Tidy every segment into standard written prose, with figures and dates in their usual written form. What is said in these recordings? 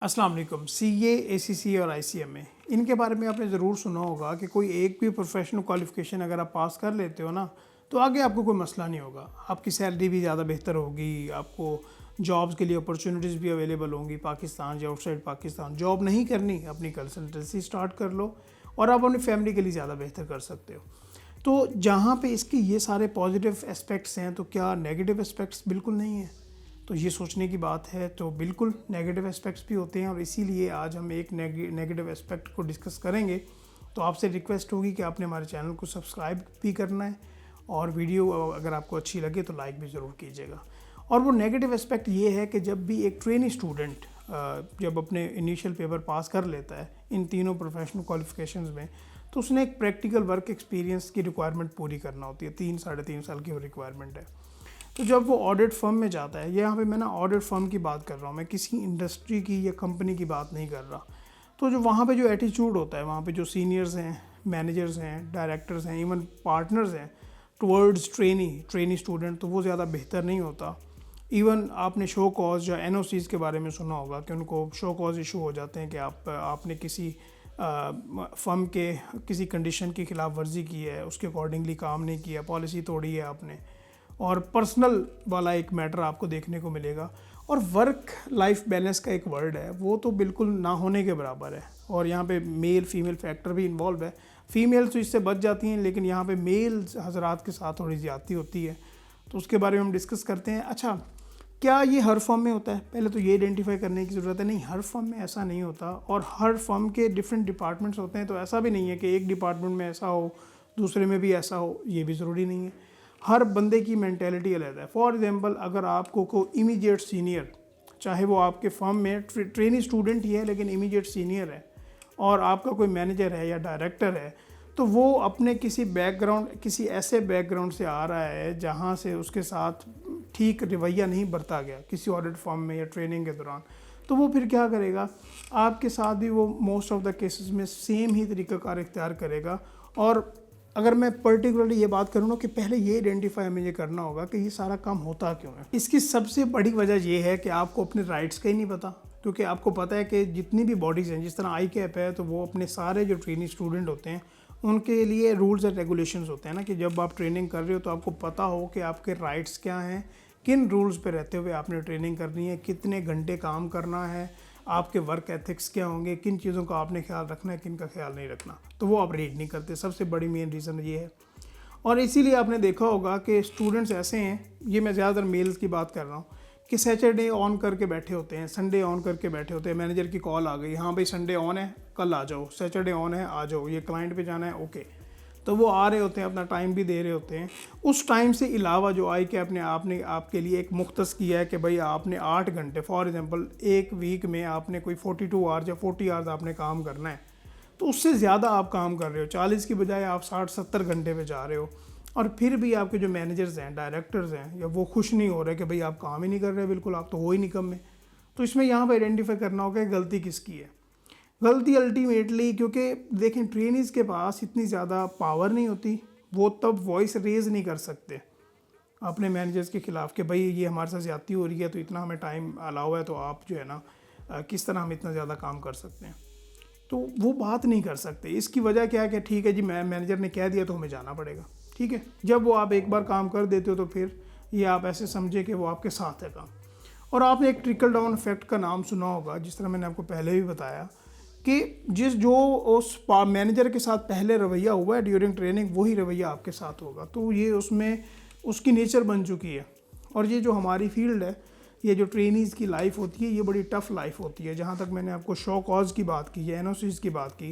अस्सलाम वालेकुम। CA, ACC और आईसीएमए इनके बारे में आपने ज़रूर सुना होगा कि कोई एक भी प्रोफेशनल क्वालिफ़िकेशन अगर आप पास कर लेते हो ना, तो आगे आपको कोई मसला नहीं होगा। आपकी सैलरी भी ज़्यादा बेहतर होगी, आपको जॉब्स के लिए अपॉर्चुनिटीज़ भी अवेलेबल होंगी पाकिस्तान या आउटसाइड पाकिस्तान। जॉब नहीं करनी, अपनी कंसल्टेंसी स्टार्ट कर लो और आप अपनी फैमिली के लिए ज़्यादा बेहतर कर सकते हो। तो जहाँ पे इसके ये सारे पॉजिटिव एस्पेक्ट्स हैं, तो क्या नेगेटिव एस्पेक्ट्स बिल्कुल नहीं हैं? तो ये सोचने की बात है। तो बिल्कुल नेगेटिव एस्पेक्ट्स भी होते हैं और इसीलिए आज हम एक नेगेटिव एस्पेक्ट को डिस्कस करेंगे। तो आपसे रिक्वेस्ट होगी कि आपने हमारे चैनल को सब्सक्राइब भी करना है और वीडियो अगर आपको अच्छी लगे तो लाइक भी ज़रूर कीजिएगा। और वो नेगेटिव एस्पेक्ट ये है कि जब भी एक ट्रेनी स्टूडेंट जब अपने इनिशियल पेपर पास कर लेता है इन तीनों प्रोफेशनल क्वालिफिकेशंस में, तो उसने एक प्रैक्टिकल वर्क एक्सपीरियंस की रिक्वायरमेंट पूरी करना होती है। 3 साढ़े 3 साल की वो रिक्वायरमेंट है। तो जब वो ऑडिट फर्म में जाता है, यहाँ पे मैं ना ऑडिट फर्म की बात कर रहा हूँ, मैं किसी इंडस्ट्री की या कंपनी की बात नहीं कर रहा। तो जो वहाँ पे जो एटीट्यूड होता है, वहाँ पे जो सीनियर्स हैं, मैनेजर्स हैं, डायरेक्टर्स हैं, इवन पार्टनर्स हैं टुवर्ड्स ट्रेनी स्टूडेंट, तो वो ज़्यादा बेहतर नहीं होता। इवन आपने शो कॉज या एनओसीज़ के बारे में सुना होगा कि उनको शो कॉज इशू हो जाते हैं कि आपने किसी फर्म के किसी कंडीशन की खिलाफ वर्जी की है, उसके अकॉर्डिंगली काम नहीं किया, पॉलिसी तोड़ी है आपने, और पर्सनल वाला एक मैटर आपको देखने को मिलेगा। और वर्क लाइफ बैलेंस का एक वर्ड है, वो तो बिल्कुल ना होने के बराबर है। और यहाँ पे मेल फीमेल फैक्टर भी इन्वॉल्व है। फीमेल तो इससे बच जाती हैं, लेकिन यहाँ पे मेल हजरात के साथ थोड़ी ज़्यादती होती है। तो उसके बारे में हम डिस्कस करते हैं। अच्छा, क्या ये हर फर्म में होता है? पहले तो ये आइडेंटिफाई करने की ज़रूरत है। नहीं, हर फर्म में ऐसा नहीं होता और हर फर्म के डिफरेंट डिपार्टमेंट्स होते हैं। तो ऐसा भी नहीं है कि एक डिपार्टमेंट में ऐसा हो, दूसरे में भी ऐसा हो, ये भी ज़रूरी नहीं है। हर बंदे की मैंटेलिटी अलग है। फॉर एग्जांपल, अगर आपको कोई इमीडिएट सीनियर, चाहे वो आपके फर्म में ट्रेनी स्टूडेंट ही है लेकिन इमीडिएट सीनियर है, और आपका कोई मैनेजर है या डायरेक्टर है, तो वो अपने किसी ऐसे बैकग्राउंड से आ रहा है जहाँ से उसके साथ ठीक रवैया नहीं बरता गया किसी ऑडिट फर्म में या ट्रेनिंग के दौरान, तो वो फिर क्या करेगा, आपके साथ भी वो मोस्ट ऑफ द केसेस में सेम ही तरीक़ाकार इख्तियार करेगा। और अगर मैं पर्टिकुलरली ये बात करूँ ना कि पहले ये आइडेंटिफाई हमें ये करना होगा कि ये सारा काम होता क्यों है। इसकी सबसे बड़ी वजह ये है कि आपको अपने राइट्स का ही नहीं पता। क्योंकि आपको पता है कि जितनी भी बॉडीज़ हैं, जिस तरह आई कैप है, तो वो अपने सारे जो ट्रेनिंग स्टूडेंट होते हैं उनके लिए रूल्स एंड रेगुलेशंस होते हैं ना, कि जब आप ट्रेनिंग कर रहे हो तो आपको पता हो कि आपके राइट्स क्या हैं, किन रूल्स पे रहते हुए आपने ट्रेनिंग करनी है, कितने घंटे काम करना है, आपके वर्क एथिक्स क्या होंगे, किन चीज़ों का आपने ख्याल रखना है, किन का ख्याल नहीं रखना। तो वो आप रीड नहीं करते। सबसे बड़ी मेन रीज़न ये है। और इसीलिए आपने देखा होगा कि स्टूडेंट्स ऐसे हैं, ये मैं ज़्यादातर मेल्स की बात कर रहा हूँ, कि सैटरडे ऑन करके बैठे होते हैं, संडे ऑन करके बैठे होते हैं। मैनेजर की कॉल आ गई, हाँ भाई संडे ऑन है, कल आ जाओ, सैटरडे ऑन है, आ जाओ, ये क्लाइंट पे जाना है, ओके। तो वो आ रहे होते हैं, अपना टाइम भी दे रहे होते हैं। उस टाइम से अलावा जो आई कैप ने आपने आपके लिए एक मुख्तस किया है कि भाई आपने 8 घंटे, फॉर एग्जांपल एक वीक में आपने कोई 42 आवर्स या 40 आवर्स आपने काम करना है, तो उससे ज़्यादा आप काम कर रहे हो, 40 की बजाय आप 60-70 घंटे पे जा रहे हो। और फिर भी आपके जो मैनेजर्स हैं, डायरेक्टर्स हैं, या वो खुश नहीं हो रहे कि भाई आप काम ही नहीं कर रहे, बिल्कुल आप तो हो ही नहीं कम में। तो इसमें यहाँ पर आइडेंटिफाई करना होगा कि गलती किसकी है। गलती अल्टीमेटली, क्योंकि देखें ट्रेनीज़ के पास इतनी ज़्यादा पावर नहीं होती, वो तब वॉइस रेज़ नहीं कर सकते अपने मैनेजर्स के ख़िलाफ़ कि भाई ये हमारे साथ ज़्यादती हो रही है, तो इतना हमें टाइम अलाउ है, तो आप जो है ना किस तरह हम इतना ज़्यादा काम कर सकते हैं। तो वो बात नहीं कर सकते। इसकी वजह क्या है कि ठीक है जी, मैनेजर ने कह दिया तो हमें जाना पड़ेगा, ठीक है। जब वो आप एक बार काम कर देते हो तो फिर ये आप ऐसे समझे कि वो आपके साथ है काम। और आपने एक ट्रिकल डाउन इफेक्ट का नाम सुना होगा, जिस तरह मैंने आपको पहले भी बताया कि जो उस मैनेजर के साथ पहले रवैया हुआ है ड्यूरिंग ट्रेनिंग, वही रवैया आपके साथ होगा। तो ये उसमें उसकी नेचर बन चुकी है। और ये जो हमारी फील्ड है, ये जो ट्रेनीज़ की लाइफ होती है, ये बड़ी टफ़ लाइफ होती है। जहाँ तक मैंने आपको शो कॉज की बात की है, एनओसीज़ की बात की,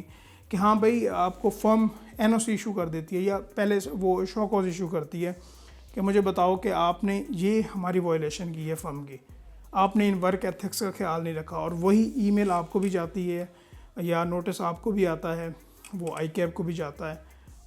कि हाँ भाई आपको फर्म एनओसी इशू कर देती है, या पहले वो शो कॉज इशू करती है कि मुझे बताओ कि आपने ये हमारी वायलेशन की है फर्म की, आपने इन वर्क एथिक्स का ख्याल नहीं रखा। और वही ईमेल आपको भी जाती है या नोटिस आपको भी आता है, वो आई कैप को भी जाता है,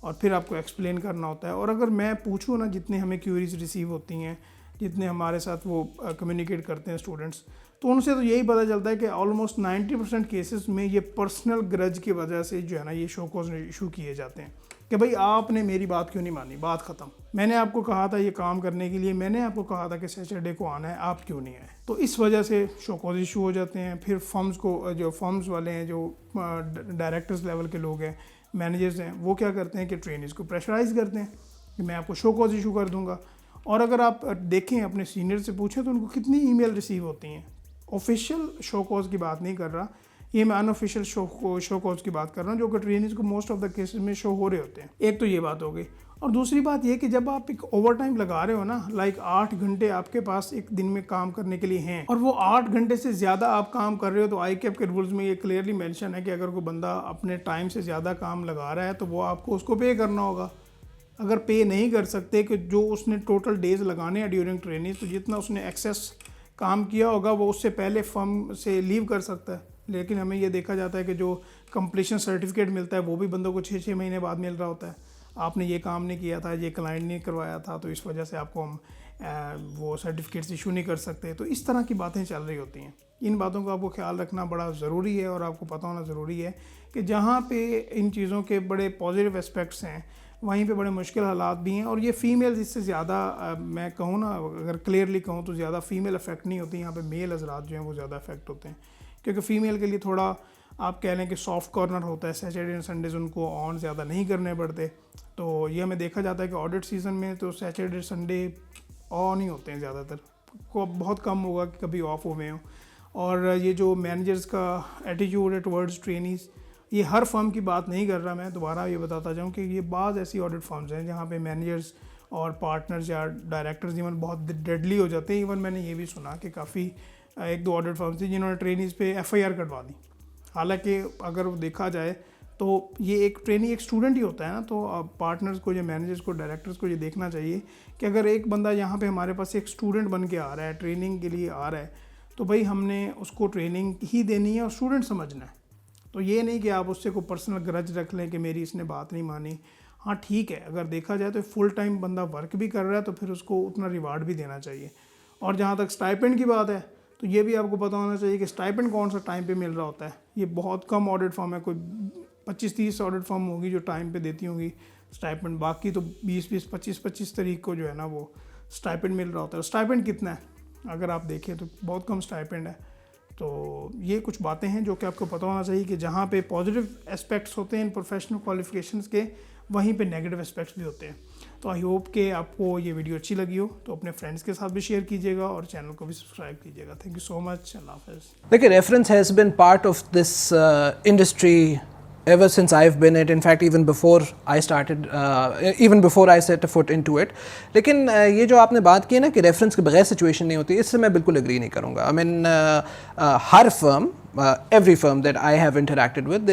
और फिर आपको एक्सप्लेन करना होता है। और अगर मैं पूछूँ ना, जितने हमें क्यूरीज रिसीव होती हैं, जितने हमारे साथ वो कम्युनिकेट करते हैं स्टूडेंट्स, तो उनसे तो यही पता चलता है कि ऑलमोस्ट 90% केसेस में ये पर्सनल ग्रज की वजह से जो है ना, ये शो कॉज इशू किए जाते हैं कि भाई आपने मेरी बात क्यों नहीं मानी, बात ख़त्म। मैंने आपको कहा था ये काम करने के लिए, मैंने आपको कहा था कि सैटरडे को आना है, आप क्यों नहीं आए? तो इस वजह से शो कॉज इशू हो जाते हैं। फिर फर्म्स को, जो फर्म्स वाले हैं, जो डायरेक्टर्स लेवल के लोग हैं, मैनेजर्स हैं, वो क्या करते हैं कि ट्रेनिंग्स को प्रेशराइज़ करते हैं कि मैं आपको शो कॉज इशू कर दूंगा। और अगर आप देखें, अपने सीनियर से पूछें तो उनको कितनी ईमेल रिसीव होती हैं। ऑफिशियल शो कॉज की बात नहीं कर रहा, ये मैं अनऑफिशियल शो कॉज की बात कर रहा हूँ, जो कि ट्रेनिंग्स को मोस्ट ऑफ द केसेस में शो हो रहे होते हैं। एक तो ये बात हो गई। और दूसरी बात ये कि जब आप एक ओवर टाइम लगा रहे हो ना, लाइक 8 घंटे आपके पास एक दिन में काम करने के लिए हैं, और वो 8 घंटे से ज़्यादा आप काम कर रहे हो, तो ICAP के रूल्स में ये क्लियरली मेंशन है कि अगर कोई बंदा अपने टाइम से ज़्यादा काम लगा रहा है तो वो आपको उसको पे करना होगा। अगर पे नहीं कर सकते कि जो उसने टोटल डेज लगाने हैं ड्यूरिंग ट्रेनिंग, तो जितना उसने एक्सेस काम किया होगा वो उससे पहले फर्म से लीव कर सकता है। लेकिन हमें ये देखा जाता है कि जो कंप्लीशन सर्टिफिकेट मिलता है वो भी बंदों को 6-6 महीने बाद मिल रहा होता है। आपने ये काम नहीं किया था, ये क्लाइंट नहीं करवाया था, तो इस वजह से आपको हम वो सर्टिफिकेट्स इशू नहीं कर सकते। तो इस तरह की बातें चल रही होती हैं। इन बातों का आपको ख्याल रखना बड़ा ज़रूरी है, और आपको पता होना ज़रूरी है कि जहाँ पे इन चीज़ों के बड़े पॉजिटिव एस्पेक्ट्स हैं, वहीं पे बड़े मुश्किल हालात भी हैं। और ये फ़ीमेल्स इससे ज़्यादा, मैं कहूँ ना, अगर क्लियरली कहूँ तो ज़्यादा फ़ीमेल अफेक्ट नहीं होती, यहाँ पे मेल हज़रात जो हैं वो ज़्यादा अफेक्ट होते हैं। क्योंकि फ़ीमेल के लिए थोड़ा आप कह लें कि सॉफ्ट कॉर्नर होता है, सैटरडे एंड संडेज़ उनको ऑन ज़्यादा नहीं करने पड़ते। तो ये हमें देखा जाता है कि ऑडिट सीज़न में तो सैटरडे संडे ऑन ही होते हैं ज़्यादातर, को बहुत कम होगा कि कभी ऑफ हुए हों। और ये जो मैनेजर्स का एटीट्यूड है टुवर्ड्स ट्रेनीज़, ये हर फर्म की बात नहीं कर रहा, मैं दोबारा ये बताता जाऊँ कि ये बाज़ ऐसी ऑडिट फर्म्स हैं जहाँ पे मैनेजर्स और पार्टनर्स या डायरेक्टर्स इवन बहुत डेडली हो जाते हैं। इवन मैंने ये भी सुना कि काफ़ी 1-2 ऑडिट फर्म्स थी जिन्होंने ट्रेनीज़ पे FIR कटवा दी। हालांकि अगर देखा जाए तो ये एक ट्रेनी एक स्टूडेंट ही होता है ना, तो पार्टनर्स को या मैनेजर्स को, डायरेक्टर्स को ये देखना चाहिए कि अगर एक बंदा यहाँ पे हमारे पास एक स्टूडेंट बन के आ रहा है, ट्रेनिंग के लिए आ रहा है, तो भाई हमने उसको ट्रेनिंग ही देनी है और स्टूडेंट समझना है। तो ये नहीं कि आप उससे कोई पर्सनल ग्रज रख लें कि मेरी इसने बात नहीं मानी। हाँ ठीक है, अगर देखा जाए तो फुल टाइम बंदा वर्क भी कर रहा है तो फिर उसको उतना रिवार्ड भी देना चाहिए। और जहाँ तक स्टाइपेंड की बात है, तो ये भी आपको पता होना चाहिए कि स्टाइपेंड कौन सा टाइम पे मिल रहा होता है। ये बहुत कम ऑडिट फर्म है, कोई 25-30 ऑडिट फर्म होगी जो टाइम पे देती होंगी स्टाइपेंड, बाकी तो 20-20, 25-25 तारीख को जो है ना वो स्टाइपेंड मिल रहा होता है। स्टाइपेंड कितना है अगर आप देखें तो बहुत कम स्टाइपेंड है। तो ये कुछ बातें हैं जो कि आपको पता होना चाहिए कि जहाँ पे पॉजिटिव एस्पेक्ट्स होते हैं इन प्रोफेशनल क्वालिफिकेशंस के, वहीं पे नेगेटिव एस्पेक्ट्स भी होते हैं। तो आई होप कि आपको ये वीडियो अच्छी लगी हो, तो अपने फ्रेंड्स के साथ भी शेयर कीजिएगा और चैनल को भी सब्सक्राइब कीजिएगा। Thank you so much. अल्लाह हाफ़िज़। देखिए, reference has been part of this industry ever since I've been it, in fact even before I started, even before I set a foot into it. लेकिन ये जो आपने बात की है ना कि रेफरेंस के बगैर सिचुएशन नहीं होती, इससे मैं बिल्कुल एग्री नहीं करूँगा। I mean, her firm, every firm that I have interacted with,